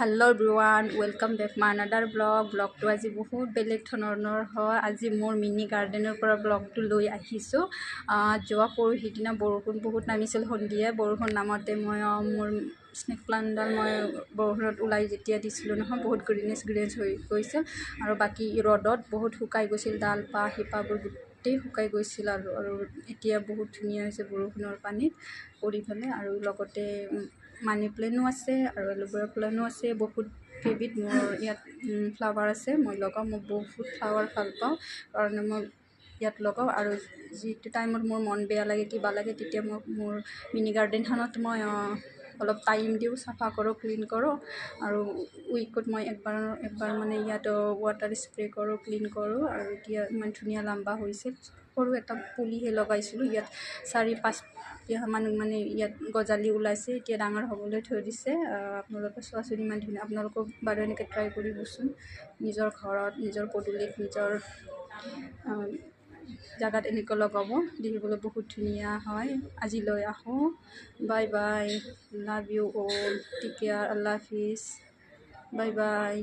Hello everyone, welcome back my another blog to আজি বহুত বেলেগ ধৰণৰ হয়। আজি মোৰ মিনি গাৰ্ডেনৰ পৰা ব্লগটো লৈ আহিছোঁ। যোৱা পৰহি দিনা বৰষুণ বহুত নামিছিল, সন্ধিয়া বৰষুণ নামতে মই মোৰ স্নেক প্লাণ্টডাল মই বৰষুণত ওলাই যেতিয়া দিছিলোঁ নহয়, বহুত গ্ৰীনেছ হৈ গৈছিল আৰু বাকী ৰ'দত বহুত শুকাই গৈছিল, ডাল পাত শিপাবোৰ গোটেই শুকাই গৈছিল আৰু এতিয়া বহুত ধুনীয়া হৈছে বৰষুণৰ পানীত পৰি পেলাই। আৰু লগতে মানি প্লেনো আছে আৰু এল'ভেৰা প্লেনো আছে, বহুত কেইবিধ মোৰ ইয়াত ফ্লাৱাৰ আছে। মই লগাওঁ, মই বহুত ফ্লাৱাৰ ভাল পাওঁ কাৰণে মই ইয়াত লগাওঁ। আৰু যিটো টাইমত মোৰ মন বেয়া লাগে, কিবা লাগে, তেতিয়া মই মোৰ মিনি গাৰ্ডেনখনত মই অলপ টাইম দিওঁ, চাফা কৰোঁ, ক্লিন কৰোঁ। আৰু উইকত মই একবাৰ মানে ইয়াত ৱাটাৰ স্প্ৰে কৰোঁ, ক্লিন কৰোঁ। আৰু এতিয়া ইমান ধুনীয়া লাম্বা হৈছে। সৰু এটা পুলিহে লগাইছিলোঁ, ইয়াত 4-5 মান মানে ইয়াত গজালি ওলাইছে, এতিয়া ডাঙৰ হ'বলৈ থৈ দিছে। আপোনালোকে চোৱাচোন ইমান ধুনীয়া। আপোনালোকক বাৰু এনেকৈ ট্ৰাই কৰিবচোন নিজৰ ঘৰত, নিজৰ পদূলিত, নিজৰ জেগাত এনেকৈ লগাব, দেখিবলৈ বহুত ধুনীয়া হয়। আজিলৈ আহোঁ, bye bye, love you all, take care, আল্লাহ হাফিজ, বাই বাই।